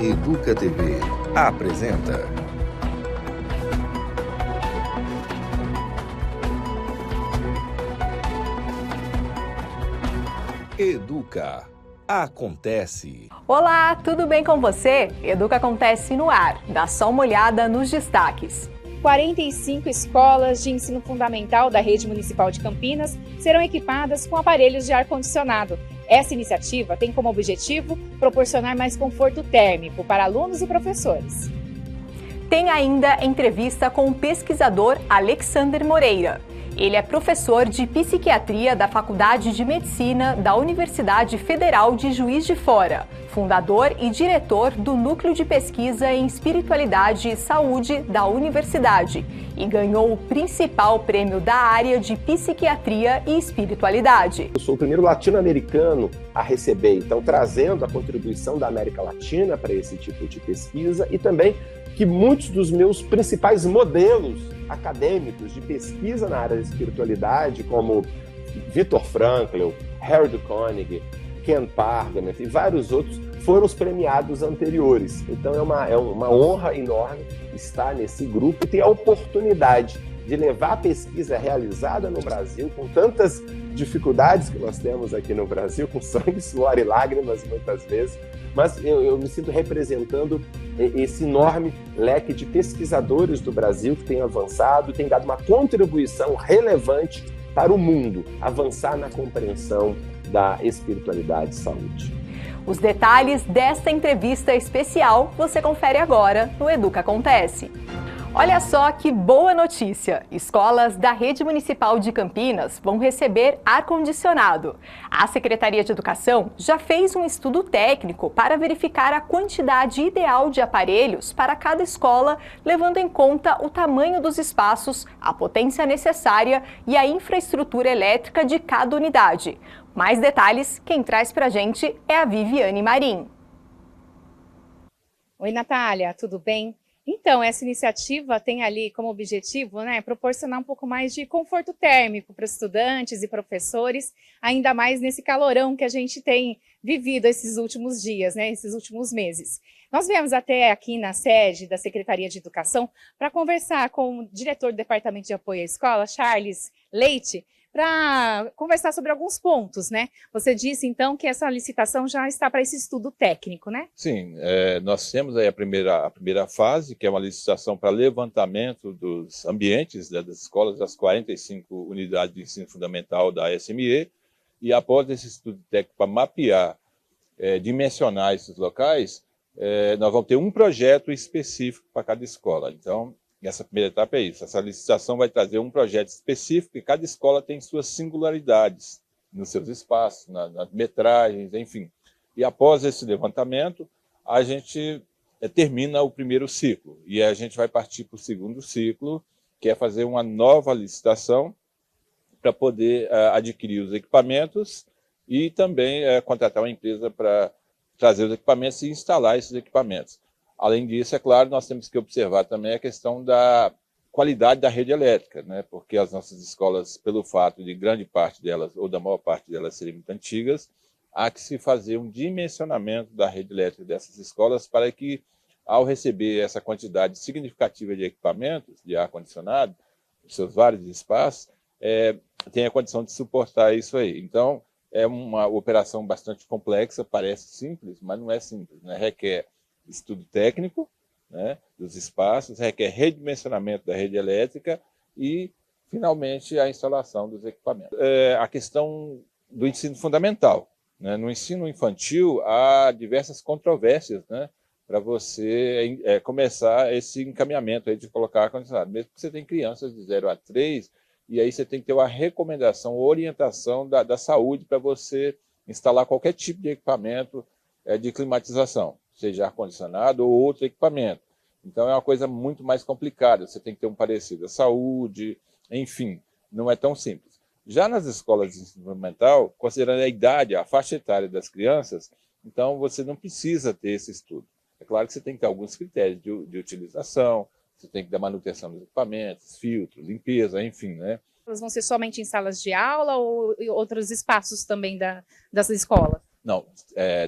Educa TV apresenta Educa Acontece. Olá, tudo bem com você? Educa Acontece no ar. Dá só uma olhada nos destaques. 45 escolas de ensino fundamental da Rede Municipal de Campinas serão equipadas com aparelhos de ar-condicionado. Essa iniciativa tem como objetivo proporcionar mais conforto térmico para alunos e professores. Tem ainda entrevista com o pesquisador Alexander Moreira. Ele é professor de psiquiatria da Faculdade de Medicina da Universidade Federal de Juiz de Fora, fundador e diretor do Núcleo de Pesquisa em Espiritualidade e Saúde da Universidade e ganhou o principal prêmio da área de psiquiatria e espiritualidade. Eu sou o primeiro latino-americano a receber, então trazendo a contribuição da América Latina para esse tipo de pesquisa e também que muitos dos meus principais modelos acadêmicos de pesquisa na área da espiritualidade, como Viktor Frankl, Harold Koenig, Ken Pargamen e vários outros, foram os premiados anteriores. Então é uma honra enorme estar nesse grupo e ter a oportunidade de levar a pesquisa realizada no Brasil, com tantas dificuldades que nós temos aqui no Brasil, com sangue, suor e lágrimas muitas vezes, mas eu me sinto representando esse enorme leque de pesquisadores do Brasil que tem avançado, tem dado uma contribuição relevante para o mundo, avançar na compreensão da espiritualidade e saúde. Os detalhes desta entrevista especial você confere agora no Educa Acontece. Olha só que boa notícia! Escolas da Rede Municipal de Campinas vão receber ar-condicionado. A Secretaria de Educação já fez um estudo técnico para verificar a quantidade ideal de aparelhos para cada escola, levando em conta o tamanho dos espaços, a potência necessária e a infraestrutura elétrica de cada unidade. Mais detalhes, quem traz pra gente é a Viviane Marim. Oi, Natália, tudo bem? Então, essa iniciativa tem ali como objetivo, proporcionar um pouco mais de conforto térmico para os estudantes e professores, ainda mais nesse calorão que a gente tem vivido esses últimos dias, esses últimos meses. Nós viemos até aqui na sede da Secretaria de Educação para conversar com o diretor do Departamento de Apoio à Escola, Charles Leite, para conversar sobre alguns pontos, Você disse, então, que essa licitação já está para esse estudo técnico, Sim, nós temos aí a primeira fase, que é uma licitação para levantamento dos ambientes das escolas, das 45 unidades de ensino fundamental da SME, e após esse estudo técnico para mapear, dimensionar esses locais, nós vamos ter um projeto específico para cada escola. Então, essa primeira etapa é isso. Essa licitação vai trazer um projeto específico e cada escola tem suas singularidades nos seus espaços, nas metragens, enfim. E após esse levantamento, a gente termina o primeiro ciclo. E a gente vai partir para o segundo ciclo, que é fazer uma nova licitação para poder adquirir os equipamentos e também contratar uma empresa para trazer os equipamentos e instalar esses equipamentos. Além disso, é claro, nós temos que observar também a questão da qualidade da rede elétrica, porque as nossas escolas, pelo fato de grande parte delas, ou da maior parte delas serem muito antigas, há que se fazer um dimensionamento da rede elétrica dessas escolas para que, ao receber essa quantidade significativa de equipamentos de ar-condicionado, os seus vários espaços, tenha condição de suportar isso aí. Então, é uma operação bastante complexa, parece simples, mas não é simples, requer estudo técnico dos espaços, requer redimensionamento da rede elétrica e, finalmente, a instalação dos equipamentos. A questão do ensino fundamental. No ensino infantil, há diversas controvérsias para você começar esse encaminhamento aí de colocar ar-condicionado, mesmo que você tem crianças de 0 a 3, e aí você tem que ter uma recomendação, orientação da saúde para você instalar qualquer tipo de equipamento de climatização, seja ar-condicionado ou outro equipamento. Então é uma coisa muito mais complicada, você tem que ter um parecer da saúde, enfim, não é tão simples. Já nas escolas de ensino fundamental, considerando a idade, a faixa etária das crianças, então você não precisa ter esse estudo. É claro que você tem que ter alguns critérios de utilização, você tem que dar manutenção dos equipamentos, filtro, limpeza, enfim, Elas vão ser somente em salas de aula ou em outros espaços também das escolas? Não,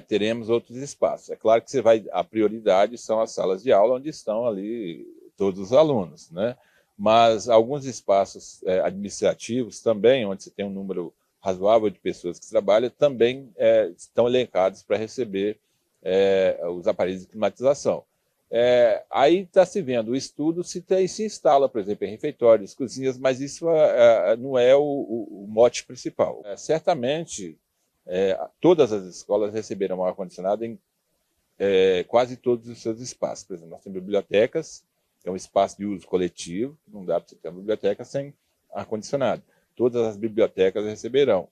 teremos outros espaços. É claro que a prioridade são as salas de aula, onde estão ali todos os alunos, né? Mas alguns espaços administrativos também, onde você tem um número razoável de pessoas que trabalham, também estão elencados para receber os aparelhos de climatização. Aí está se vendo o estudo se instala, por exemplo, em refeitórios, cozinhas, mas isso não é o mote principal. Certamente, todas as escolas receberão ar-condicionado em quase todos os seus espaços. Por exemplo, nós temos bibliotecas, que é um espaço de uso coletivo, não dá para você ter uma biblioteca sem ar-condicionado. Todas as bibliotecas receberão.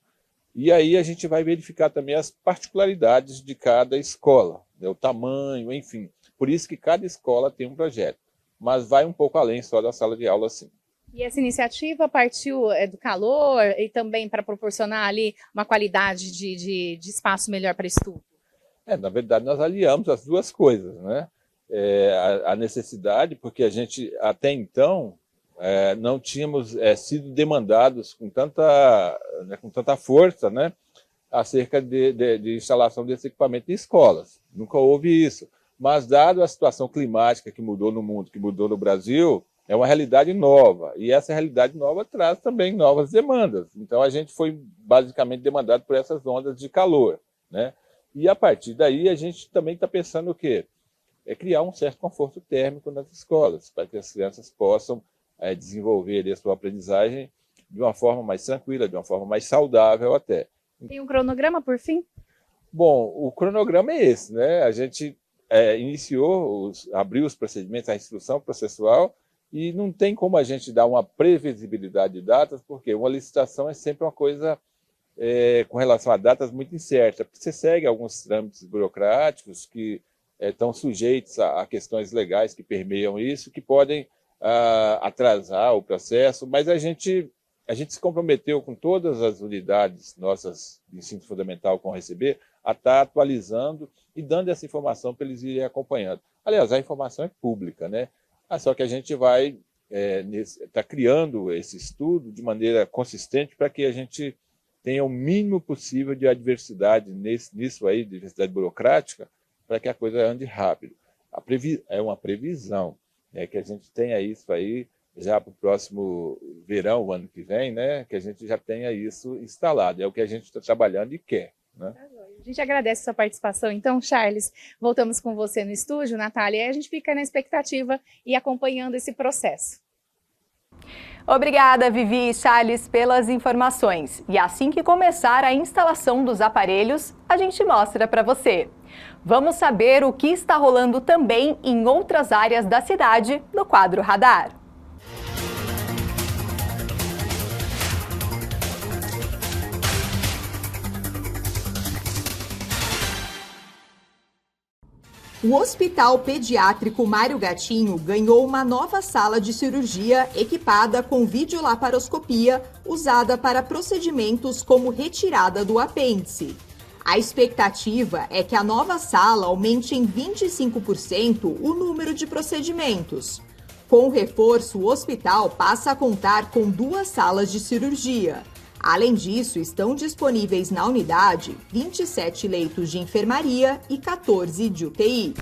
E aí a gente vai verificar também as particularidades de cada escola, né, o tamanho, enfim. Por isso que cada escola tem um projeto, mas vai um pouco além só da sala de aula, sim. E essa iniciativa partiu do calor e também para proporcionar ali uma qualidade de espaço melhor para estudo? Na verdade, nós aliamos as duas coisas, né? A necessidade, porque a gente, até então, não tínhamos sido demandados com tanta força, né, acerca de instalação desse equipamento em escolas. Nunca houve isso. Mas, dado a situação climática que mudou no mundo, que mudou no Brasil, é uma realidade nova. E essa realidade nova traz também novas demandas. Então, a gente foi basicamente demandado por essas ondas de calor, né? E, a partir daí, a gente também está pensando o quê? Criar um certo conforto térmico nas escolas, para que as crianças possam desenvolver a sua aprendizagem de uma forma mais tranquila, de uma forma mais saudável até. Tem um cronograma, por fim? Bom, o cronograma é esse, né? A gente abriu os procedimentos, a instrução processual, e não tem como a gente dar uma previsibilidade de datas, porque uma licitação é sempre uma coisa com relação a datas muito incerta, porque você segue alguns trâmites burocráticos que estão sujeitos a questões legais que permeiam isso, que podem atrasar o processo, mas a gente se comprometeu com todas as unidades nossas de ensino fundamental com o receber a estar atualizando e dando essa informação para eles irem acompanhando. Aliás, a informação é pública, né? Só que a gente vai tá criando esse estudo de maneira consistente para que a gente tenha o mínimo possível de adversidade nisso aí, diversidade burocrática, para que a coisa ande rápido. É uma previsão, que a gente tenha isso aí já para o próximo verão, o ano que vem, né, que a gente já tenha isso instalado. É o que a gente está trabalhando e quer, né? A gente agradece a sua participação. Então, Charles, voltamos com você no estúdio, Natália, e a gente fica na expectativa e acompanhando esse processo. Obrigada, Vivi e Charles, pelas informações. E assim que começar a instalação dos aparelhos, a gente mostra para você. Vamos saber o que está rolando também em outras áreas da cidade no quadro Radar. O Hospital Pediátrico Mário Gatinho ganhou uma nova sala de cirurgia equipada com videolaparoscopia usada para procedimentos como retirada do apêndice. A expectativa é que a nova sala aumente em 25% o número de procedimentos. Com o reforço, o hospital passa a contar com 2 salas de cirurgia. Além disso, estão disponíveis na unidade 27 leitos de enfermaria e 14 de UTI.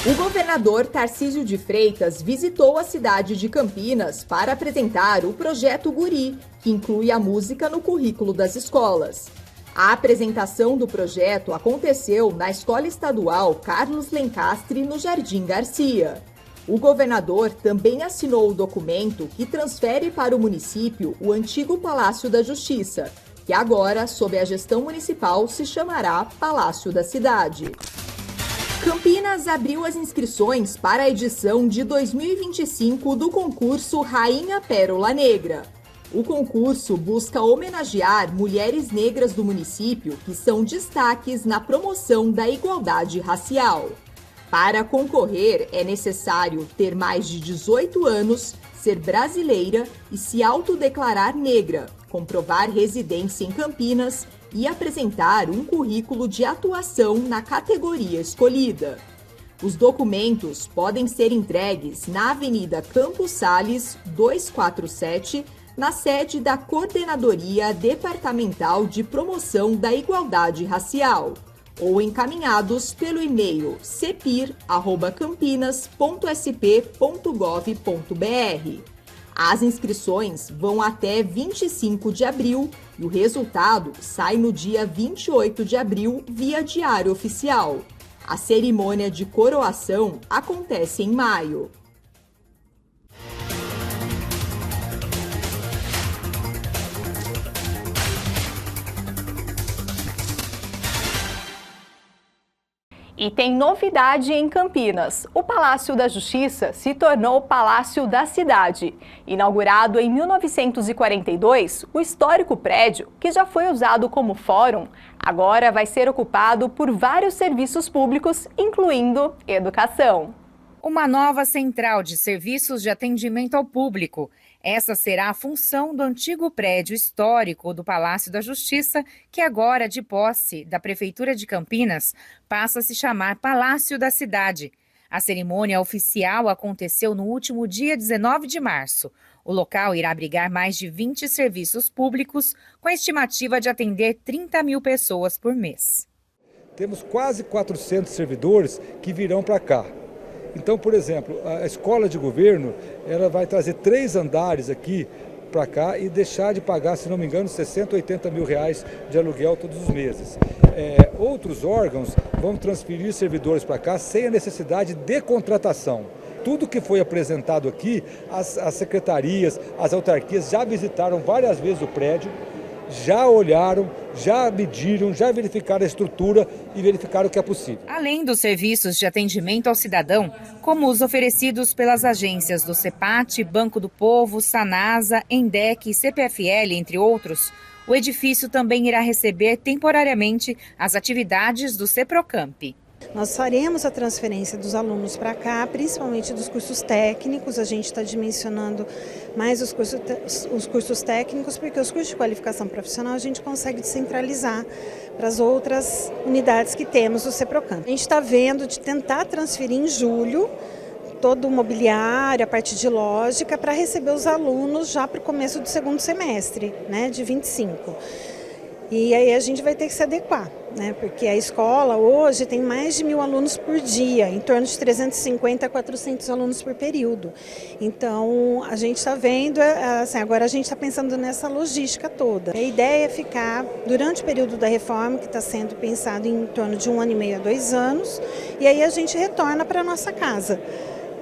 O governador Tarcísio de Freitas visitou a cidade de Campinas para apresentar o Projeto Guri, que inclui a música no currículo das escolas. A apresentação do projeto aconteceu na Escola Estadual Carlos Lencastre, no Jardim Garcia. O governador também assinou o documento que transfere para o município o antigo Palácio da Justiça, que agora, sob a gestão municipal, se chamará Palácio da Cidade. Campinas abriu as inscrições para a edição de 2025 do concurso Rainha Pérola Negra. O concurso busca homenagear mulheres negras do município que são destaques na promoção da igualdade racial. Para concorrer, é necessário ter mais de 18 anos, ser brasileira e se autodeclarar negra, comprovar residência em Campinas e apresentar um currículo de atuação na categoria escolhida. Os documentos podem ser entregues na Avenida Campos Sales, 247, na sede da Coordenadoria Departamental de Promoção da Igualdade Racial, ou encaminhados pelo e-mail cepir@campinas.sp.gov.br. As inscrições vão até 25 de abril e o resultado sai no dia 28 de abril via Diário Oficial. A cerimônia de coroação acontece em maio. E tem novidade em Campinas. O Palácio da Justiça se tornou o Palácio da Cidade. Inaugurado em 1942, o histórico prédio, que já foi usado como fórum, agora vai ser ocupado por vários serviços públicos, incluindo educação. Uma nova central de serviços de atendimento ao público. Essa será a função do antigo prédio histórico do Palácio da Justiça, que agora, de posse da Prefeitura de Campinas, passa a se chamar Palácio da Cidade. A cerimônia oficial aconteceu no último dia 19 de março. O local irá abrigar mais de 20 serviços públicos, com a estimativa de atender 30 mil pessoas por mês. Temos quase 400 servidores que virão para cá. Então, por exemplo, a escola de governo, ela vai trazer 3 andares aqui para cá e deixar de pagar, se não me engano, 60, 80 mil reais de aluguel todos os meses. Outros órgãos vão transferir servidores para cá sem a necessidade de contratação. Tudo que foi apresentado aqui, as secretarias, as autarquias já visitaram várias vezes o prédio, já olharam, já mediram, já verificaram a estrutura e verificaram o que é possível. Além dos serviços de atendimento ao cidadão, como os oferecidos pelas agências do CEPAT, Banco do Povo, Sanasa, Endec e CPFL, entre outros, o edifício também irá receber temporariamente as atividades do CEPROCAMP. Nós faremos a transferência dos alunos para cá, principalmente dos cursos técnicos. A gente está dimensionando mais os cursos técnicos, porque os cursos de qualificação profissional a gente consegue descentralizar para as outras unidades que temos do CEPROCAMP. A gente está vendo de tentar transferir em julho todo o mobiliário, a parte de lógica, para receber os alunos já para o começo do segundo semestre, né, de 25. E aí a gente vai ter que se adequar, né? Porque a escola hoje tem mais de 1.000 alunos por dia, em torno de 350 a 400 alunos por período. Então, a gente está vendo, assim, agora a gente está pensando nessa logística toda. A ideia é ficar, durante o período da reforma, que está sendo pensado em torno de 1 ano e meio a 2 anos, e aí a gente retorna para a nossa casa,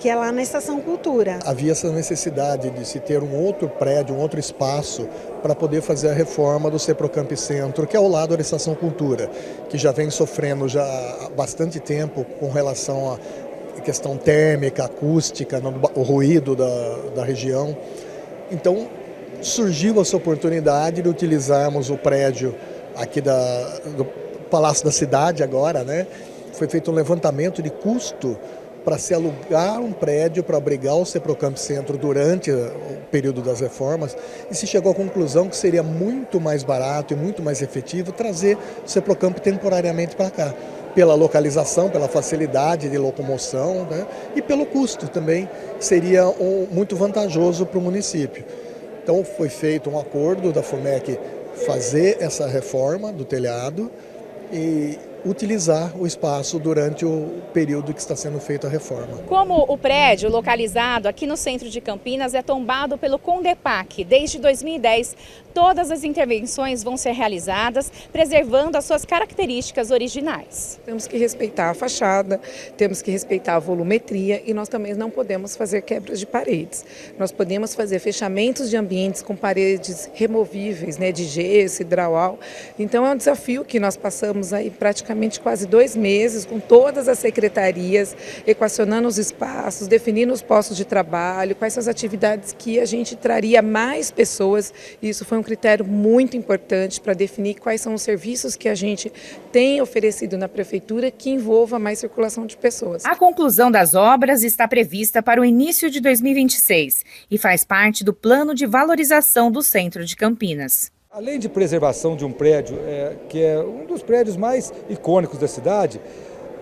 que é lá na Estação Cultura. Havia essa necessidade de se ter um outro prédio, um outro espaço para poder fazer a reforma do CEPROCAMP Centro, que é ao lado da Estação Cultura, que já vem sofrendo já há bastante tempo com relação à questão térmica, acústica, o ruído da região. Então, surgiu essa oportunidade de utilizarmos o prédio aqui do Palácio da Cidade agora, né? Foi feito um levantamento de custo para se alugar um prédio para abrigar o CEPROCAMP Centro durante o período das reformas, e se chegou à conclusão que seria muito mais barato e muito mais efetivo trazer o CEPROCAMP temporariamente para cá, pela localização, pela facilidade de locomoção, né? E pelo custo também, seria muito vantajoso para o município. Então foi feito um acordo da FUMEC fazer essa reforma do telhado e utilizar o espaço durante o período que está sendo feita a reforma. Como o prédio localizado aqui no centro de Campinas é tombado pelo CONDEPAC desde 2010, todas as intervenções vão ser realizadas preservando as suas características originais. Temos que respeitar a fachada, temos que respeitar a volumetria e nós também não podemos fazer quebras de paredes. Nós podemos fazer fechamentos de ambientes com paredes removíveis, né, de gesso, drywall. Então é um desafio que nós passamos aí praticamente quase 2 meses com todas as secretarias, equacionando os espaços, definindo os postos de trabalho, quais são as atividades que a gente traria mais pessoas. Isso foi um critério muito importante para definir quais são os serviços que a gente tem oferecido na prefeitura que envolva mais circulação de pessoas. A conclusão das obras está prevista para o início de 2026 e faz parte do plano de valorização do centro de Campinas. Além de preservação de um prédio, que é um dos prédios mais icônicos da cidade,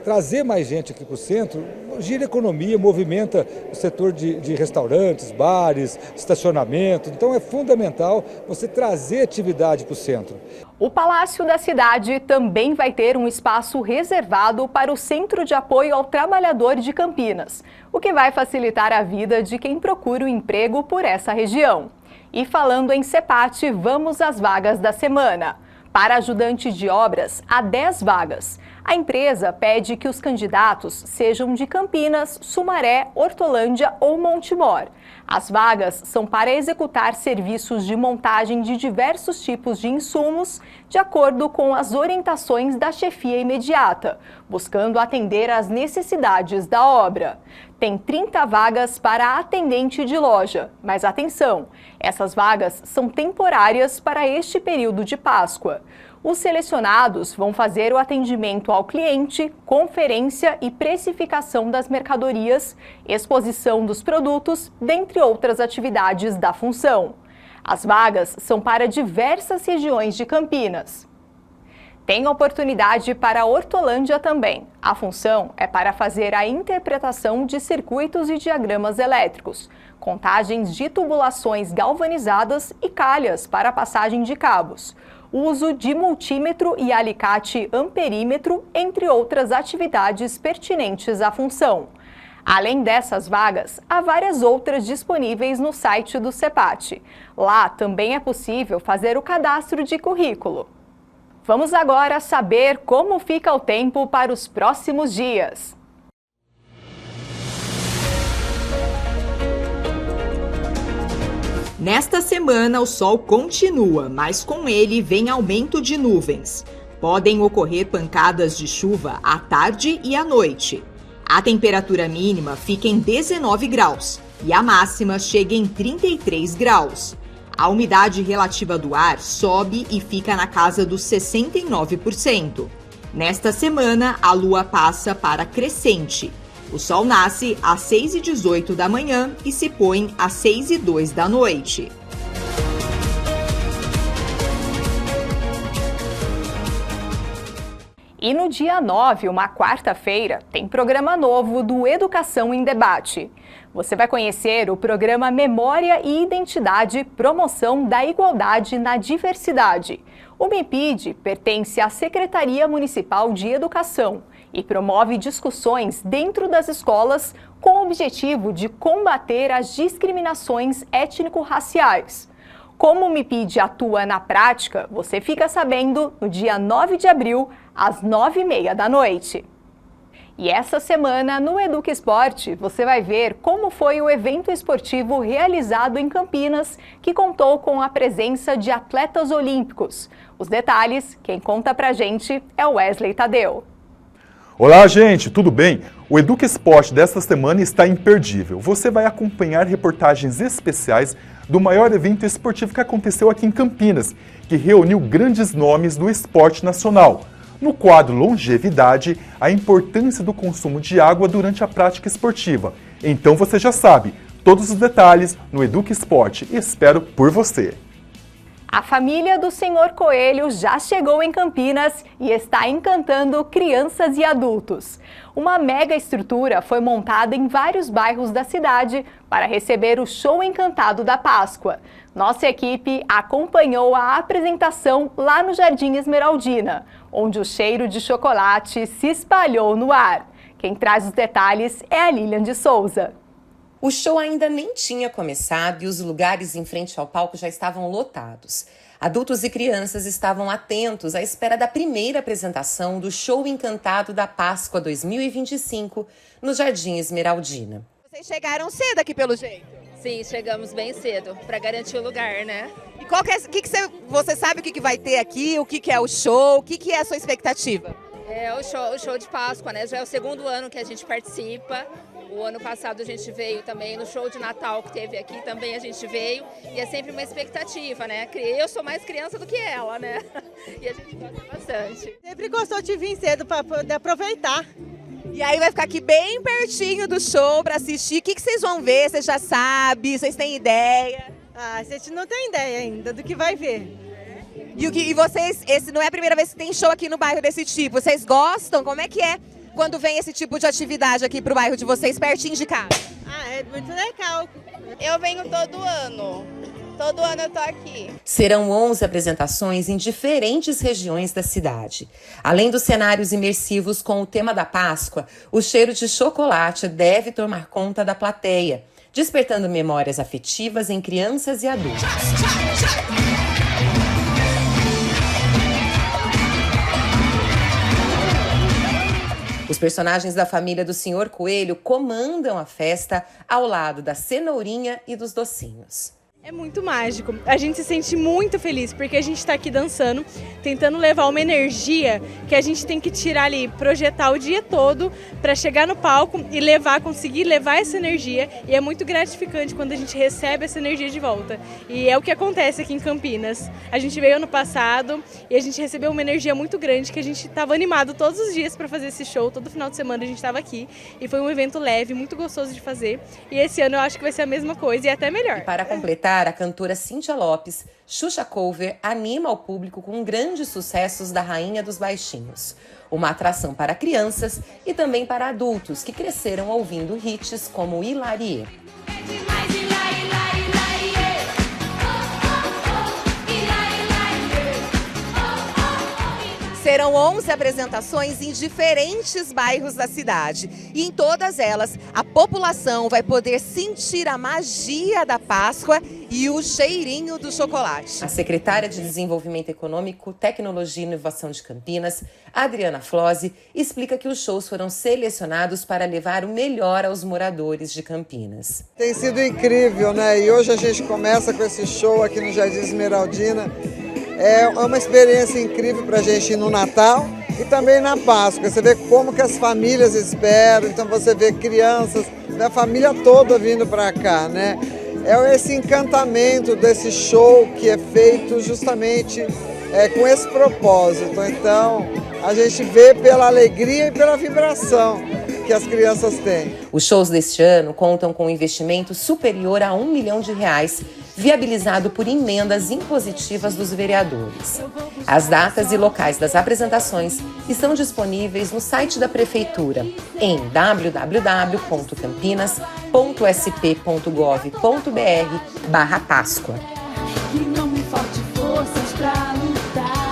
trazer mais gente aqui para o centro gira economia, movimenta o setor de restaurantes, bares, estacionamento. Então é fundamental você trazer atividade para o centro. O Palácio da Cidade também vai ter um espaço reservado para o Centro de Apoio ao Trabalhador de Campinas, o que vai facilitar a vida de quem procura um emprego por essa região. E falando em CEPAT, vamos às vagas da semana. Para ajudante de obras, há 10 vagas. A empresa pede que os candidatos sejam de Campinas, Sumaré, Hortolândia ou Montemor. As vagas são para executar serviços de montagem de diversos tipos de insumos, de acordo com as orientações da chefia imediata, buscando atender às necessidades da obra. Tem 30 vagas para atendente de loja, mas atenção, essas vagas são temporárias para este período de Páscoa. Os selecionados vão fazer o atendimento ao cliente, conferência e precificação das mercadorias, exposição dos produtos, dentre outras atividades da função. As vagas são para diversas regiões de Campinas. Tem oportunidade para Hortolândia também. A função é para fazer a interpretação de circuitos e diagramas elétricos, contagens de tubulações galvanizadas e calhas para a passagem de cabos, uso de multímetro e alicate amperímetro, entre outras atividades pertinentes à função. Além dessas vagas, há várias outras disponíveis no site do CEPAT. Lá também é possível fazer o cadastro de currículo. Vamos agora saber como fica o tempo para os próximos dias. Nesta semana, o sol continua, mas com ele vem aumento de nuvens. Podem ocorrer pancadas de chuva à tarde e à noite. A temperatura mínima fica em 19 graus e a máxima chega em 33 graus. A umidade relativa do ar sobe e fica na casa dos 69%. Nesta semana, a lua passa para crescente. O sol nasce às 6h18 da manhã e se põe às 6h02 da noite. E no dia 9, uma quarta-feira, tem programa novo do Educação em Debate. Você vai conhecer o programa Memória e Identidade, Promoção da Igualdade na Diversidade. O MEPID pertence à Secretaria Municipal de Educação e promove discussões dentro das escolas com o objetivo de combater as discriminações étnico-raciais. Como o MEPID atua na prática, você fica sabendo no dia 9 de abril, às 9h30 da noite. E essa semana, no Educa Esporte, você vai ver como foi o evento esportivo realizado em Campinas, que contou com a presença de atletas olímpicos. Os detalhes, quem conta pra gente é o Wesley Tadeu. Olá, gente, tudo bem? O Educa Esporte desta semana está imperdível. Você vai acompanhar reportagens especiais do maior evento esportivo que aconteceu aqui em Campinas, que reuniu grandes nomes do esporte nacional. No quadro Longevidade, a importância do consumo de água durante a prática esportiva. Então você já sabe, todos os detalhes no Educa Esporte. Espero por você. A família do Senhor Coelho já chegou em Campinas e está encantando crianças e adultos. Uma mega estrutura foi montada em vários bairros da cidade para receber o show encantado da Páscoa. Nossa equipe acompanhou a apresentação lá no Jardim Esmeraldina, onde o cheiro de chocolate se espalhou no ar. Quem traz os detalhes é a Lilian de Souza. O show ainda nem tinha começado e os lugares em frente ao palco já estavam lotados. Adultos e crianças estavam atentos à espera da primeira apresentação do Show Encantado da Páscoa 2025 no Jardim Esmeraldina. Vocês chegaram cedo aqui pelo jeito? Sim, chegamos bem cedo, para garantir o lugar, né? E qual que é, você sabe o que vai ter aqui, o que é o show, o que é a sua expectativa? É o show de Páscoa, né? Já é o segundo ano que a gente participa. O ano passado a gente veio também no show de Natal que teve aqui, também a gente veio. E é sempre uma expectativa, né? Eu sou mais criança do que ela, né? E a gente gosta bastante. Sempre gostou de vir cedo para poder aproveitar. E aí vai ficar aqui bem pertinho do show para assistir. O que vocês vão ver? Vocês já sabem? Vocês têm ideia? A gente não tem ideia ainda do que vai ver. E vocês, esse não é a primeira vez que tem show aqui no bairro desse tipo. Vocês gostam? Como é que é quando vem esse tipo de atividade aqui para o bairro de vocês, pertinho de casa? Ah, é muito legal. Eu venho todo ano. Todo ano eu tô aqui. Serão 11 apresentações em diferentes regiões da cidade. Além dos cenários imersivos com o tema da Páscoa, o cheiro de chocolate deve tomar conta da plateia, despertando memórias afetivas em crianças e adultos. Os personagens da família do Sr. Coelho comandam a festa ao lado da cenourinha e dos docinhos. É muito mágico. A gente se sente muito feliz porque a gente está aqui dançando, tentando levar uma energia que a gente tem que tirar ali, projetar o dia todo para chegar no palco e conseguir levar essa energia. E é muito gratificante quando a gente recebe essa energia de volta. E é o que acontece aqui em Campinas. A gente veio ano passado e a gente recebeu uma energia muito grande que a gente estava animado todos os dias para fazer esse show. Todo final de semana a gente estava aqui e foi um evento leve, muito gostoso de fazer. E esse ano eu acho que vai ser a mesma coisa e até melhor. E para completar, a cantora Cíntia Lopes, Xuxa Cover, anima o público com grandes sucessos da Rainha dos Baixinhos. Uma atração para crianças e também para adultos que cresceram ouvindo hits como Hilarie. Serão 11 apresentações em diferentes bairros da cidade. E em todas elas, a população vai poder sentir a magia da Páscoa e o cheirinho do chocolate. A secretária de Desenvolvimento Econômico, Tecnologia e Inovação de Campinas, Adriana Flose, explica que os shows foram selecionados para levar o melhor aos moradores de Campinas. Tem sido incrível, né? E hoje a gente começa com esse show aqui no Jardim Esmeraldina. É uma experiência incrível para a gente ir no Natal e também na Páscoa. Você vê como que as famílias esperam, então você vê crianças, a família toda vindo para cá, né? É esse encantamento desse show que é feito justamente com esse propósito. Então, a gente vê pela alegria e pela vibração que as crianças têm. Os shows deste ano contam com um investimento superior a R$1 milhão, viabilizado por emendas impositivas dos vereadores. As datas e locais das apresentações estão disponíveis no site da Prefeitura em www.campinas.sp.gov.br/Páscoa. Que não me falte forças pra lutar.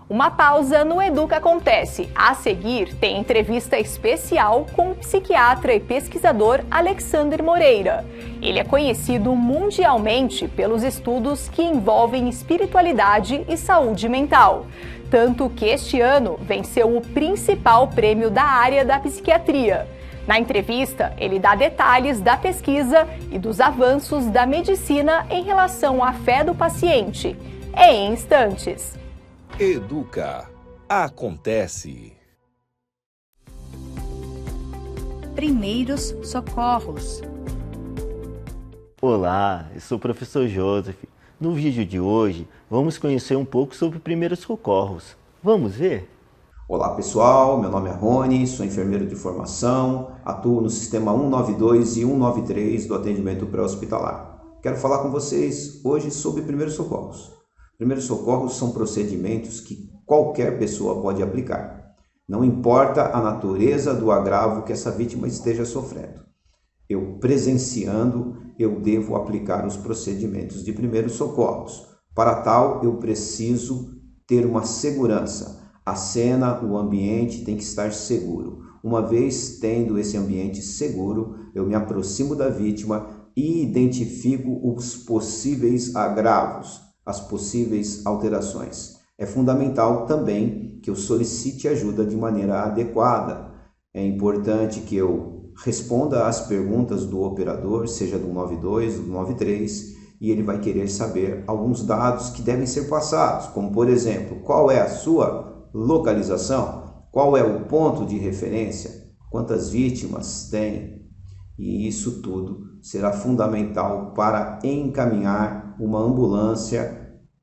Uma pausa no Educa Acontece. A seguir, tem entrevista especial com o psiquiatra e pesquisador Alexander Moreira. Ele é conhecido mundialmente pelos estudos que envolvem espiritualidade e saúde mental. Tanto que este ano venceu o principal prêmio da área da psiquiatria. Na entrevista, ele dá detalhes da pesquisa e dos avanços da medicina em relação à fé do paciente. É em instantes. Educa Acontece. Primeiros socorros. Olá, eu sou o professor Joseph. No vídeo de hoje, vamos conhecer um pouco sobre primeiros socorros. Vamos ver? Olá pessoal, meu nome é Rony, sou enfermeiro de formação, atuo no sistema 192 e 193 do atendimento pré-hospitalar. Quero falar com vocês hoje sobre primeiros socorros. Primeiros socorros são procedimentos que qualquer pessoa pode aplicar. Não importa a natureza do agravo que essa vítima esteja sofrendo. Eu presenciando, eu devo aplicar os procedimentos de primeiros socorros. Para tal, eu preciso ter uma segurança. A cena, o ambiente tem que estar seguro. Uma vez tendo esse ambiente seguro, eu me aproximo da vítima e identifico os possíveis agravos, as possíveis alterações. É fundamental também que eu solicite ajuda de maneira adequada. É importante que eu responda às perguntas do operador, seja do 92, do 93, e ele vai querer saber alguns dados que devem ser passados, como por exemplo, qual é a sua localização, qual é o ponto de referência, quantas vítimas tem, e isso tudo será fundamental para encaminhar uma ambulância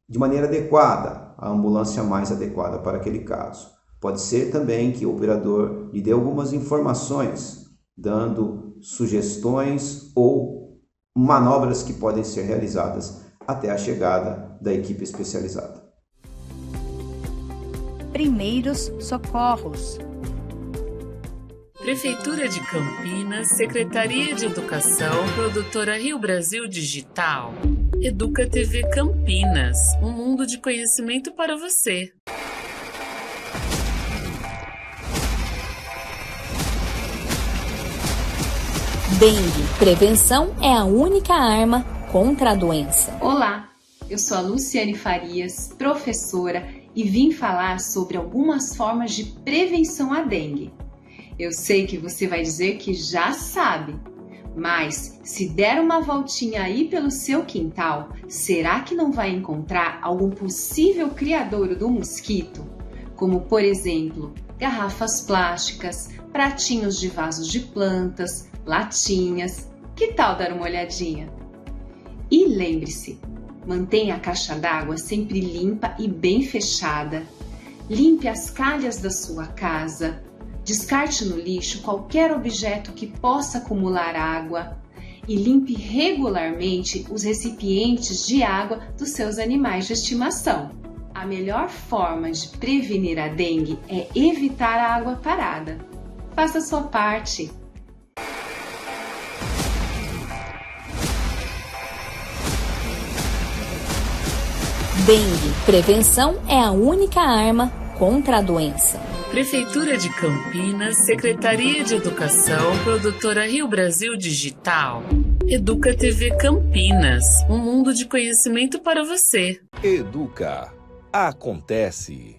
de maneira adequada, a ambulância mais adequada para aquele caso. Pode ser também que o operador lhe dê algumas informações, dando sugestões ou manobras que podem ser realizadas até a chegada da equipe especializada. Primeiros socorros. Prefeitura de Campinas, Secretaria de Educação, Produtora Rio Brasil Digital. Educa TV Campinas, um mundo de conhecimento para você. Dengue. Prevenção é a única arma contra a doença. Olá, eu sou a Luciane Farias, professora, e vim falar sobre algumas formas de prevenção à dengue. Eu sei que você vai dizer que já sabe, mas se der uma voltinha aí pelo seu quintal, será que não vai encontrar algum possível criadouro do mosquito? Como, por exemplo, garrafas plásticas, pratinhos de vasos de plantas, latinhas. Que tal dar uma olhadinha? E lembre-se, mantenha a caixa d'água sempre limpa e bem fechada. Limpe as calhas da sua casa. Descarte no lixo qualquer objeto que possa acumular água. E limpe regularmente os recipientes de água dos seus animais de estimação. A melhor forma de prevenir a dengue é evitar a água parada. Faça a sua parte. Dengue. Prevenção é a única arma contra a doença. Prefeitura de Campinas, Secretaria de Educação, Produtora Rio Brasil Digital. Educa TV Campinas, um mundo de conhecimento para você. Educa. Acontece.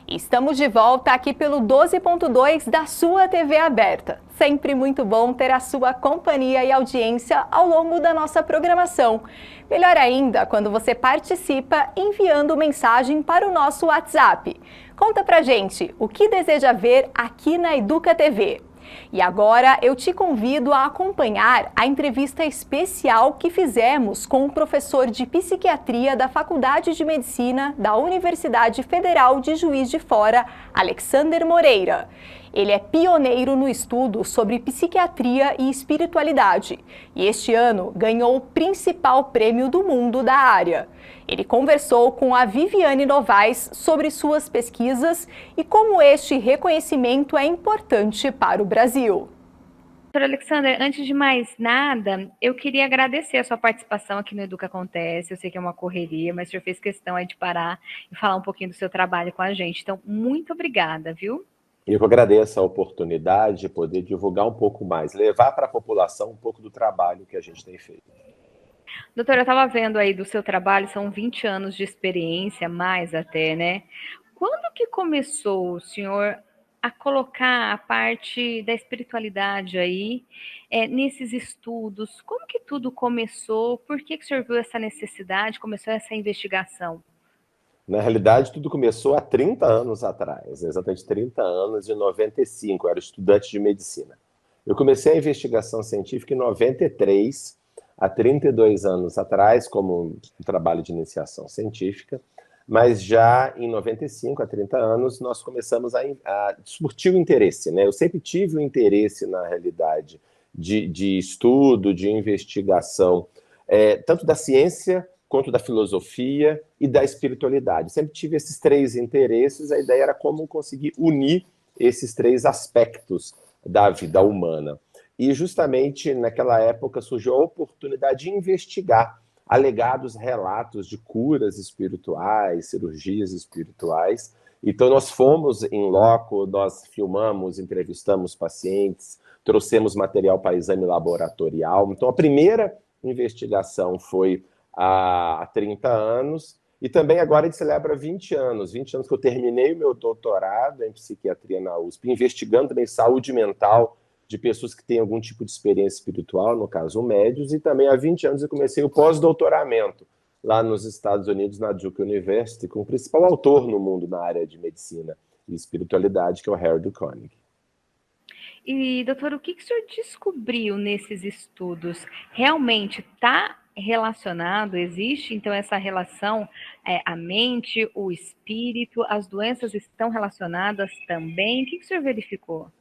Estamos de volta aqui pelo 12.2 da sua TV aberta. Sempre muito bom ter a sua companhia e audiência ao longo da nossa programação. Melhor ainda quando você participa enviando mensagem para o nosso WhatsApp. Conta pra gente o que deseja ver aqui na Educa TV. E agora eu te convido a acompanhar a entrevista especial que fizemos com o professor de psiquiatria da Faculdade de Medicina da Universidade Federal de Juiz de Fora, Alexander Moreira. Ele é pioneiro no estudo sobre psiquiatria e espiritualidade e este ano ganhou o principal prêmio do mundo da área. Ele conversou com a Viviane Novaes sobre suas pesquisas e como este reconhecimento é importante para o Brasil. Doutor Alexander, antes de mais nada, eu queria agradecer a sua participação aqui no Educa Acontece. Eu sei que é uma correria, mas o senhor fez questão aí de parar e falar um pouquinho do seu trabalho com a gente. Então, muito obrigada, viu? Eu agradeço a oportunidade de poder divulgar um pouco mais, levar para a população um pouco do trabalho que a gente tem feito. Doutora, eu estava vendo aí do seu trabalho, são 20 anos de experiência, mais até, né? Quando que começou o senhor a colocar a parte da espiritualidade aí nesses estudos? Como que tudo começou? Por que o senhor viu essa necessidade, começou essa investigação? Na realidade, tudo começou há 30 anos atrás, exatamente 30 anos, em 95, eu era estudante de medicina. Eu comecei a investigação científica em 93, há 32 anos atrás, como um trabalho de iniciação científica, mas já em 95, há 30 anos, nós começamos a discutir o interesse, né? Eu sempre tive o interesse, na realidade, de estudo, de investigação, tanto da ciência, quanto da filosofia e da espiritualidade. Sempre tive esses três interesses, a ideia era como conseguir unir esses três aspectos da vida humana. E justamente naquela época surgiu a oportunidade de investigar alegados relatos de curas espirituais, cirurgias espirituais. Então nós fomos em loco, nós filmamos, entrevistamos pacientes, trouxemos material para exame laboratorial. Então a primeira investigação foi há 30 anos, e também agora a gente celebra 20 anos que eu terminei o meu doutorado em psiquiatria na USP, investigando também saúde mental de pessoas que têm algum tipo de experiência espiritual, no caso médios, e também há 20 anos eu comecei o pós-doutoramento lá nos Estados Unidos, na Duke University, com o principal autor no mundo na área de medicina e espiritualidade, que é o Harold Koenig. E, doutor, o que o senhor descobriu nesses estudos? Realmente está relacionado? Existe, então, essa relação, a mente, o espírito, as doenças estão relacionadas também? O que o senhor verificou?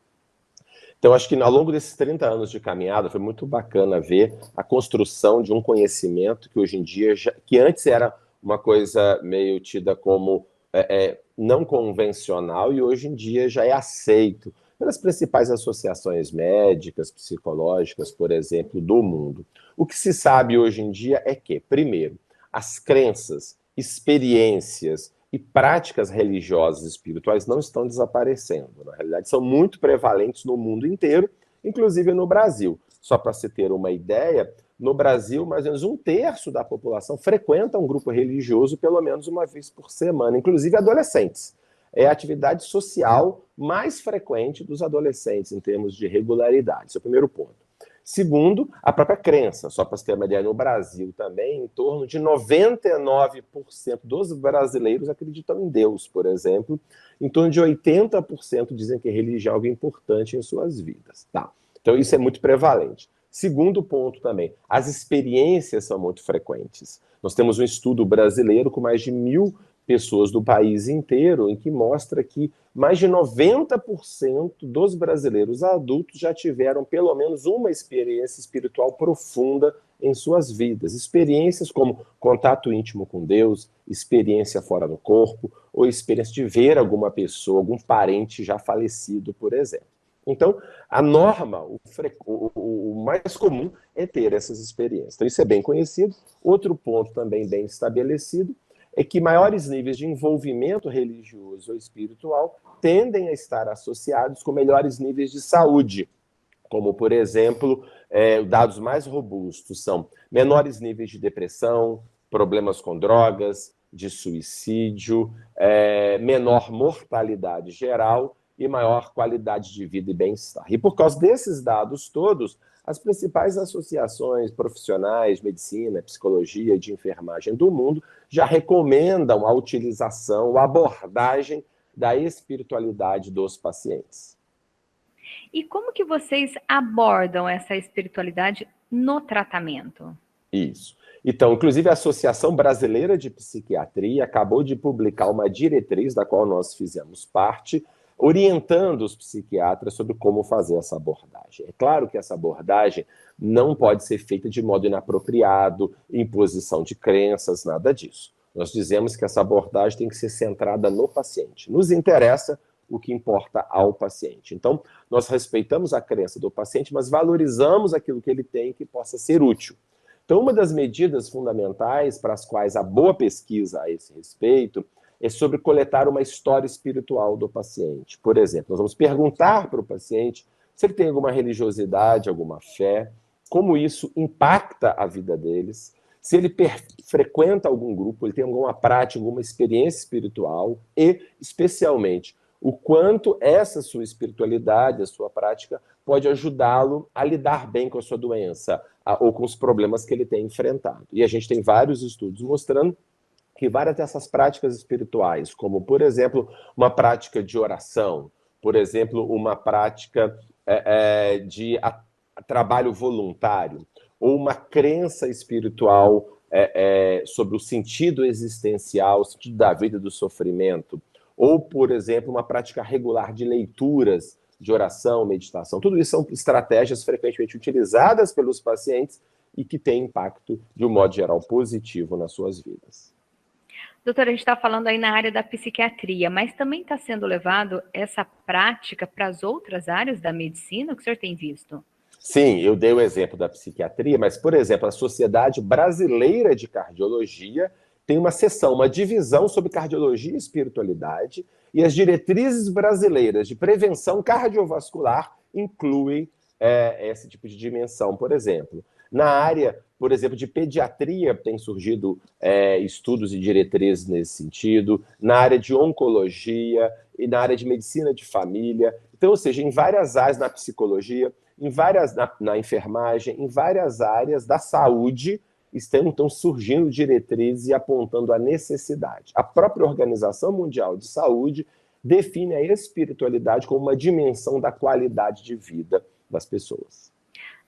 Então, acho que ao longo desses 30 anos de caminhada, foi muito bacana ver a construção de um conhecimento que hoje em dia, que antes era uma coisa meio tida como não convencional e hoje em dia já é aceito pelas principais associações médicas, psicológicas, por exemplo, do mundo. O que se sabe hoje em dia é que, primeiro, as crenças, experiências e práticas religiosas e espirituais não estão desaparecendo. Na realidade, são muito prevalentes no mundo inteiro, inclusive no Brasil. Só para se ter uma ideia, no Brasil, mais ou menos 1/3 da população frequenta um grupo religioso pelo menos uma vez por semana, inclusive adolescentes. É a atividade social mais frequente dos adolescentes em termos de regularidade. Esse é o primeiro ponto. Segundo, a própria crença. Só para você ter uma ideia, no Brasil também, em torno de 99% dos brasileiros acreditam em Deus, por exemplo. Em torno de 80% dizem que a religião é algo importante em suas vidas. Tá. Então isso é muito prevalente. Segundo ponto também, as experiências são muito frequentes. Nós temos um estudo brasileiro com mais de 1.000 pessoas do país inteiro, em que mostra que mais de 90% dos brasileiros adultos já tiveram pelo menos uma experiência espiritual profunda em suas vidas. Experiências como contato íntimo com Deus, experiência fora do corpo, ou experiência de ver alguma pessoa, algum parente já falecido, por exemplo. Então, a norma, o mais comum é ter essas experiências. Então, isso é bem conhecido. Outro ponto também bem estabelecido é que maiores níveis de envolvimento religioso ou espiritual tendem a estar associados com melhores níveis de saúde, como, por exemplo, dados mais robustos são menores níveis de depressão, problemas com drogas, de suicídio, menor mortalidade geral e maior qualidade de vida e bem-estar. E por causa desses dados todos, as principais associações profissionais de medicina, psicologia e de enfermagem do mundo já recomendam a utilização, a abordagem da espiritualidade dos pacientes. E como que vocês abordam essa espiritualidade no tratamento? Isso. Então, inclusive a Associação Brasileira de Psiquiatria acabou de publicar uma diretriz da qual nós fizemos parte, orientando os psiquiatras sobre como fazer essa abordagem. É claro que essa abordagem não pode ser feita de modo inapropriado, imposição de crenças, nada disso. Nós dizemos que essa abordagem tem que ser centrada no paciente. Nos interessa o que importa ao paciente. Então, nós respeitamos a crença do paciente, mas valorizamos aquilo que ele tem que possa ser útil. Então, uma das medidas fundamentais para as quais há boa pesquisa a esse respeito é sobre coletar uma história espiritual do paciente. Por exemplo, nós vamos perguntar para o paciente se ele tem alguma religiosidade, alguma fé, como isso impacta a vida deles, se ele frequenta algum grupo, ele tem alguma prática, alguma experiência espiritual e, especialmente, o quanto essa sua espiritualidade, a sua prática, pode ajudá-lo a lidar bem com a sua doença ou com os problemas que ele tem enfrentado. E a gente tem vários estudos mostrando que várias dessas práticas espirituais, como, por exemplo, uma prática de oração, por exemplo, uma prática de trabalho voluntário, ou uma crença espiritual sobre o sentido existencial, o sentido da vida e do sofrimento, ou, por exemplo, uma prática regular de leituras, de oração, meditação. Tudo isso são estratégias frequentemente utilizadas pelos pacientes e que têm impacto, de um modo geral, positivo nas suas vidas. Doutora, a gente está falando aí na área da psiquiatria, mas também está sendo levado essa prática para as outras áreas da medicina? O que o senhor tem visto? Sim, eu dei o exemplo da psiquiatria, mas, por exemplo, a Sociedade Brasileira de Cardiologia tem uma seção, uma divisão sobre cardiologia e espiritualidade, e as diretrizes brasileiras de prevenção cardiovascular incluem esse tipo de dimensão, por exemplo. Na área, por exemplo, de pediatria, tem surgido estudos e diretrizes nesse sentido, na área de oncologia e na área de medicina de família. Então, ou seja, em várias áreas, na psicologia, na enfermagem, em várias áreas da saúde, estão surgindo diretrizes e apontando a necessidade. A própria Organização Mundial de Saúde define a espiritualidade como uma dimensão da qualidade de vida das pessoas.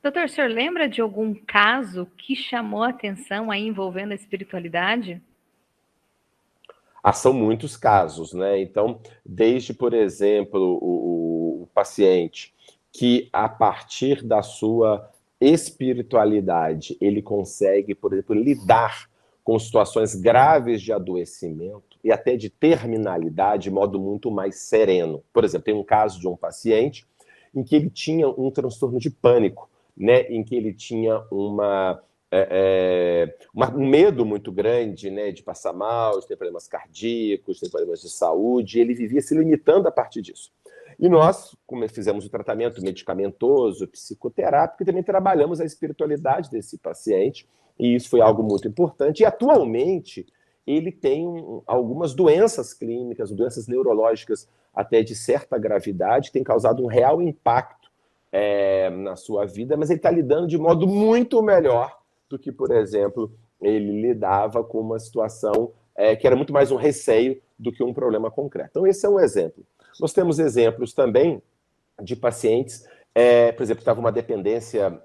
Doutor, o senhor lembra de algum caso que chamou a atenção aí envolvendo a espiritualidade? São muitos casos, né? Então, desde, por exemplo, o paciente que a partir da sua espiritualidade ele consegue, por exemplo, lidar com situações graves de adoecimento e até de terminalidade de modo muito mais sereno. Por exemplo, tem um caso de um paciente em que ele tinha um transtorno de pânico, né, em que ele tinha um medo muito grande, né, de passar mal, de ter problemas cardíacos, de ter problemas de saúde, e ele vivia se limitando a partir disso. E nós, como fizemos o tratamento medicamentoso, psicoterápico, e também trabalhamos a espiritualidade desse paciente, e isso foi algo muito importante. E atualmente ele tem algumas doenças clínicas, doenças neurológicas até de certa gravidade, que tem causado um real impacto na sua vida, mas ele está lidando de modo muito melhor do que, por exemplo, ele lidava com uma situação que era muito mais um receio do que um problema concreto. Então, esse é um exemplo. Nós temos exemplos também de pacientes, por exemplo, que estavam uma dependência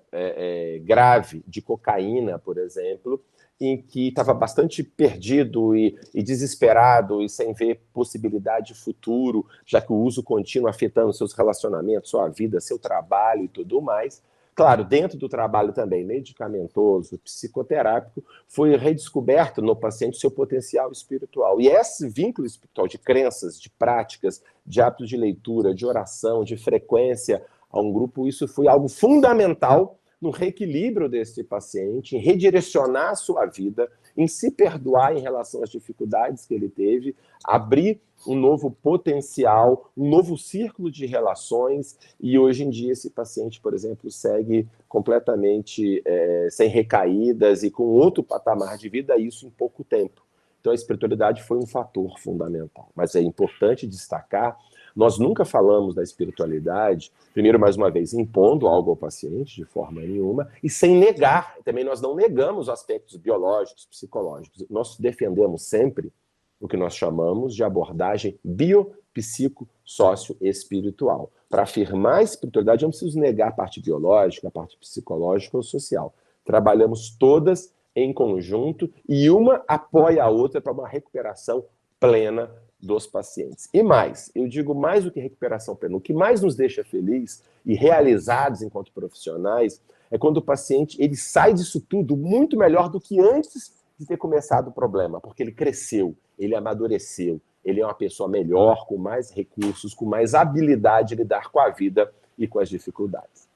grave de cocaína, por exemplo, em que estava bastante perdido e desesperado e sem ver possibilidade de futuro, já que o uso contínuo afetando seus relacionamentos, sua vida, seu trabalho e tudo mais. Claro, dentro do trabalho também medicamentoso, psicoterápico, foi redescoberto no paciente seu potencial espiritual. E esse vínculo espiritual de crenças, de práticas, de hábitos de leitura, de oração, de frequência a um grupo, isso foi algo fundamental no reequilíbrio desse paciente, em redirecionar a sua vida, em se perdoar em relação às dificuldades que ele teve, abrir um novo potencial, um novo círculo de relações, e hoje em dia esse paciente, por exemplo, segue completamente sem recaídas e com outro patamar de vida, isso em pouco tempo. Então a espiritualidade foi um fator fundamental, mas é importante destacar, nós nunca falamos da espiritualidade, primeiro, mais uma vez, impondo algo ao paciente, de forma nenhuma, e sem negar, também nós não negamos aspectos biológicos, psicológicos, nós defendemos sempre o que nós chamamos de abordagem biopsico-sócio-espiritual. Para afirmar a espiritualidade, eu não preciso negar a parte biológica, a parte psicológica ou social. Trabalhamos todas em conjunto e uma apoia a outra para uma recuperação plena dos pacientes. E mais, eu digo mais do que recuperação plena, o que mais nos deixa felizes e realizados enquanto profissionais é quando o paciente ele sai disso tudo muito melhor do que antes de ter começado o problema, porque ele cresceu, ele amadureceu, ele é uma pessoa melhor, com mais recursos, com mais habilidade de lidar com a vida e com as dificuldades.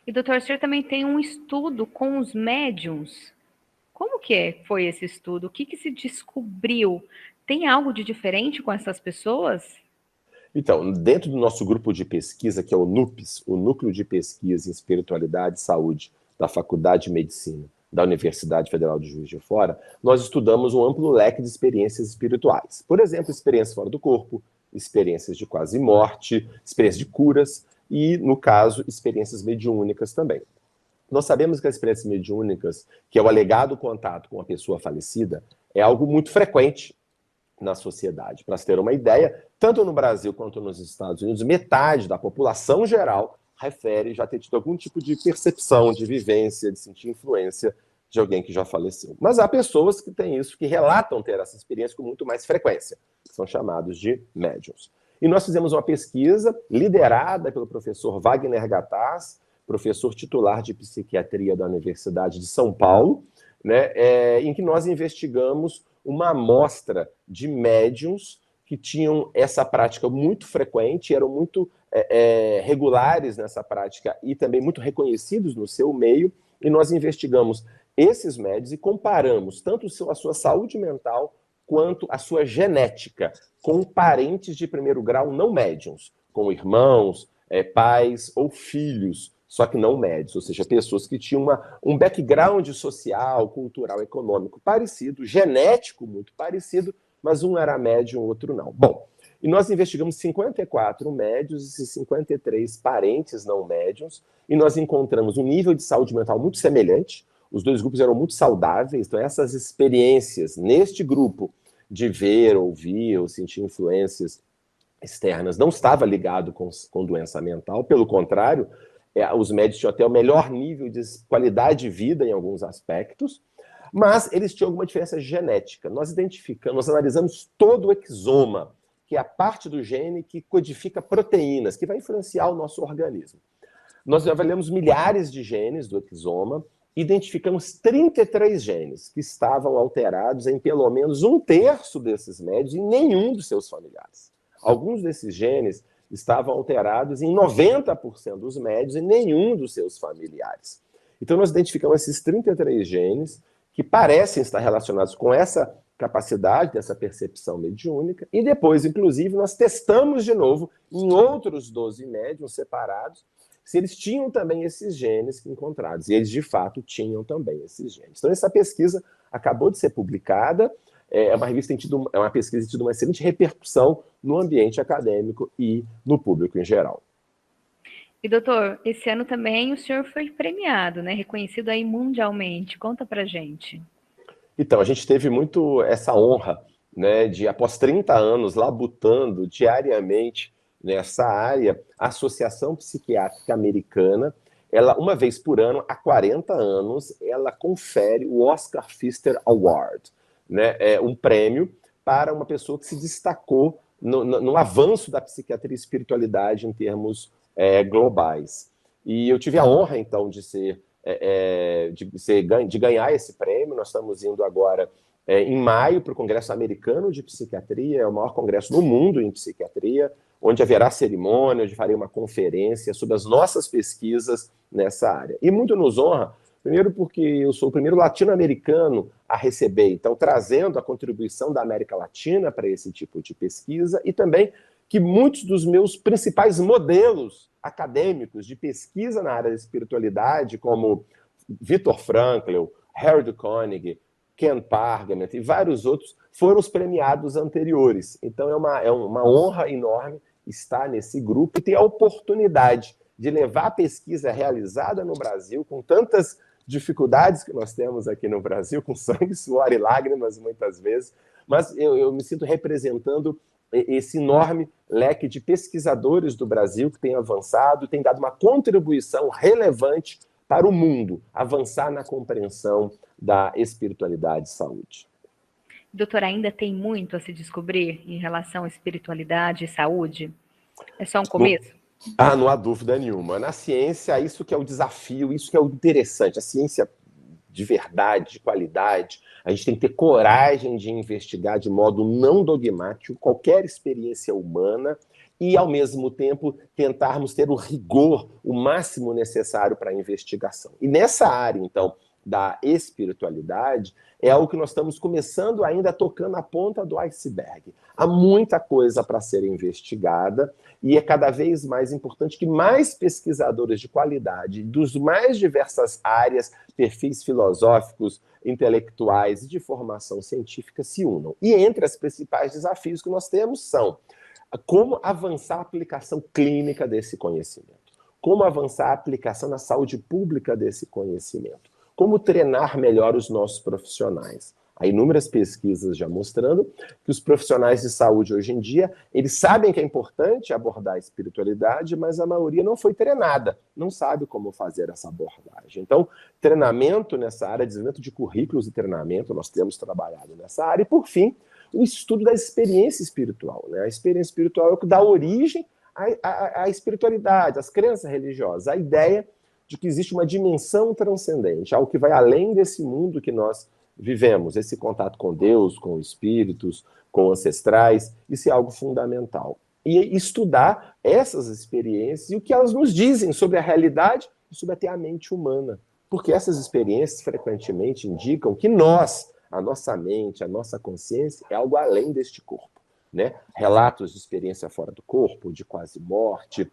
E, doutor, o senhor também tem um estudo com os médiums. Como que foi esse estudo? O que se descobriu? Tem algo de diferente com essas pessoas? Então, dentro do nosso grupo de pesquisa, que é o NUPES, o Núcleo de Pesquisa em Espiritualidade e Saúde da Faculdade de Medicina da Universidade Federal de Juiz de Fora, nós estudamos um amplo leque de experiências espirituais. Por exemplo, experiências fora do corpo, experiências de quase morte, experiências de curas e, no caso, experiências mediúnicas também. Nós sabemos que as experiências mediúnicas, que é o alegado contato com a pessoa falecida, é algo muito frequente na sociedade. Para se ter uma ideia, tanto no Brasil quanto nos Estados Unidos, metade da população geral refere já ter tido algum tipo de percepção, de vivência, de sentir influência de alguém que já faleceu. Mas há pessoas que têm isso, que relatam ter essa experiência com muito mais frequência, que são chamados de médiuns. E nós fizemos uma pesquisa liderada pelo professor Wagner Gattas, professor titular de psiquiatria da Universidade de São Paulo, né, em que nós investigamos uma amostra de médiuns que tinham essa prática muito frequente, eram muito regulares nessa prática e também muito reconhecidos no seu meio, e nós investigamos esses médiuns e comparamos tanto a sua saúde mental quanto a sua genética com parentes de primeiro grau não médiuns, com irmãos, pais ou filhos, só que não médios, ou seja, pessoas que tinham um background social, cultural, econômico parecido, genético muito parecido, mas um era médium, o outro não. Bom, e nós investigamos 54 médios e 53 parentes não médiums, e nós encontramos um nível de saúde mental muito semelhante, os dois grupos eram muito saudáveis, então essas experiências neste grupo de ver, ouvir ou sentir influências externas não estava ligado com doença mental, pelo contrário, os médicos tinham até o melhor nível de qualidade de vida em alguns aspectos, mas eles tinham alguma diferença genética. Nós analisamos todo o exoma, que é a parte do gene que codifica proteínas, que vai influenciar o nosso organismo. Nós avaliamos milhares de genes do exoma, identificamos 33 genes que estavam alterados em pelo menos 1/3 desses médios e nenhum dos seus familiares. Alguns desses genes estavam alterados em 90% dos médios e nenhum dos seus familiares. Então, nós identificamos esses 33 genes que parecem estar relacionados com essa capacidade dessa percepção mediúnica, e depois, inclusive, nós testamos de novo em outros 12 médiums separados se eles tinham também esses genes encontrados, e eles de fato tinham também esses genes. Então essa pesquisa acabou de ser publicada, é uma pesquisa que tem tido uma excelente repercussão no ambiente acadêmico e no público em geral. E doutor, esse ano também o senhor foi premiado, né? Reconhecido aí mundialmente. Conta pra gente. Então, a gente teve muito essa honra, né, de, após 30 anos, labutando diariamente nessa área, a Associação Psiquiátrica Americana, ela, uma vez por ano, há 40 anos, ela confere o Oscar Pfister Award, né, um prêmio para uma pessoa que se destacou no avanço da psiquiatria e espiritualidade em termos globais. E eu tive a honra, então, de ganhar esse prêmio. Nós estamos indo agora em maio para o Congresso Americano de Psiquiatria, é o maior congresso no mundo em psiquiatria, onde haverá cerimônia, onde farei uma conferência sobre as nossas pesquisas nessa área. E muito nos honra, primeiro porque eu sou o primeiro latino-americano a receber, então trazendo a contribuição da América Latina para esse tipo de pesquisa, e também que muitos dos meus principais modelos acadêmicos de pesquisa na área da espiritualidade, como Viktor Frankl, Harold Koenig, Ken Pargament e vários outros, foram os premiados anteriores. Então é uma honra enorme estar nesse grupo e ter a oportunidade de levar a pesquisa realizada no Brasil, com tantas dificuldades que nós temos aqui no Brasil, com sangue, suor e lágrimas muitas vezes, mas eu me sinto representando esse enorme leque de pesquisadores do Brasil que tem avançado, tem dado uma contribuição relevante para o mundo, avançar na compreensão da espiritualidade e saúde. Doutor, ainda tem muito a se descobrir em relação à espiritualidade e saúde? É só um começo? Não há dúvida nenhuma. Na ciência, isso que é o desafio, isso que é o interessante. A ciência de verdade, de qualidade, a gente tem que ter coragem de investigar de modo não dogmático qualquer experiência humana e, ao mesmo tempo, tentarmos ter o rigor, o máximo necessário para a investigação. E nessa área, então, da espiritualidade, é algo que nós estamos começando ainda tocando a ponta do iceberg. Há muita coisa para ser investigada e é cada vez mais importante que mais pesquisadores de qualidade, dos mais diversas áreas, perfis filosóficos, intelectuais e de formação científica se unam. E entre os principais desafios que nós temos são como avançar a aplicação clínica desse conhecimento, como avançar a aplicação na saúde pública desse conhecimento, como treinar melhor os nossos profissionais. Há inúmeras pesquisas já mostrando que os profissionais de saúde hoje em dia, eles sabem que é importante abordar a espiritualidade, mas a maioria não foi treinada, não sabe como fazer essa abordagem. Então, treinamento nessa área, desenvolvimento de currículos de treinamento, nós temos trabalhado nessa área. E, por fim, o estudo da experiência espiritual, né? A experiência espiritual é o que dá origem à espiritualidade, às crenças religiosas, a ideia de que existe uma dimensão transcendente, algo que vai além desse mundo que nós vivemos, esse contato com Deus, com espíritos, com ancestrais, isso é algo fundamental. E estudar essas experiências e o que elas nos dizem sobre a realidade e sobre até a mente humana. Porque essas experiências frequentemente indicam que nós, a nossa mente, a nossa consciência, é algo além deste corpo, né? Relatos de experiência fora do corpo, de quase morte,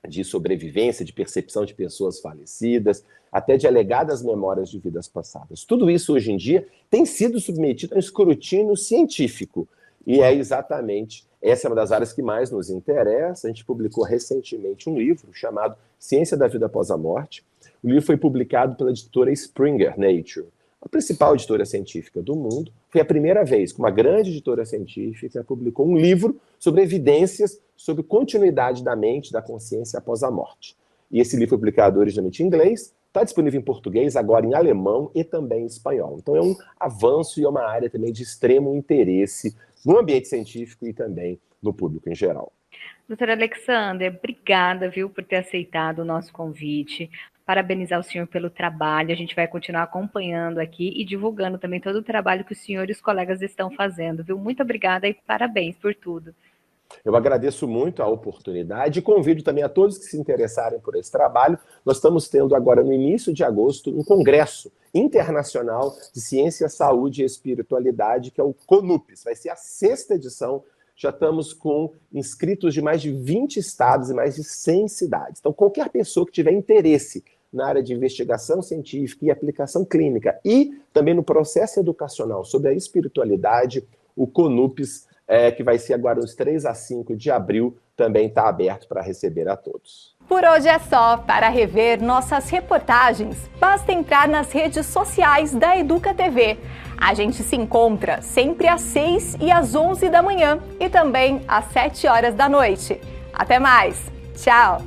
de sobrevivência, de percepção de pessoas falecidas, até de alegadas memórias de vidas passadas. Tudo isso, hoje em dia, tem sido submetido a um escrutínio científico. E é exatamente, essa é uma das áreas que mais nos interessa. A gente publicou recentemente um livro chamado Ciência da Vida Após a Morte. O livro foi publicado pela editora Springer Nature, a principal editora científica do mundo. Foi a primeira vez que uma grande editora científica publicou um livro sobre evidências sobre continuidade da mente, da consciência após a morte. E esse livro foi publicado originalmente em inglês, está disponível em português, agora em alemão e também em espanhol. Então é um avanço e é uma área também de extremo interesse no ambiente científico e também no público em geral. Doutor Alexander, obrigada, viu, por ter aceitado o nosso convite. Parabenizar o senhor pelo trabalho. A gente vai continuar acompanhando aqui e divulgando também todo o trabalho que o senhor e os colegas estão fazendo, viu? Muito obrigada e parabéns por tudo. Eu agradeço muito a oportunidade e convido também a todos que se interessarem por esse trabalho. Nós estamos tendo agora, no início de agosto, um congresso internacional de ciência, saúde e espiritualidade, que é o CONUPES. Vai ser a 6ª edição. Já estamos com inscritos de mais de 20 estados e mais de 100 cidades. Então, qualquer pessoa que tiver interesse na área de investigação científica e aplicação clínica e também no processo educacional sobre a espiritualidade, o CONUPES, que vai ser agora nos 3 a 5 de abril, também está aberto para receber a todos. Por hoje é só. Para rever nossas reportagens, basta entrar nas redes sociais da Educa TV. A gente se encontra sempre às 6 e às 11 da manhã e também às 7 horas da noite. Até mais. Tchau.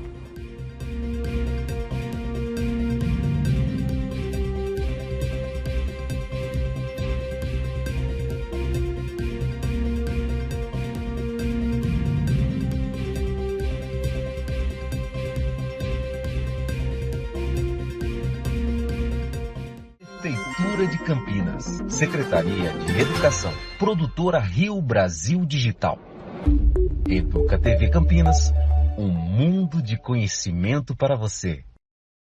Prefeitura de Campinas, Secretaria de Educação, Produtora Rio Brasil Digital. Educa TV Campinas, um mundo de conhecimento para você.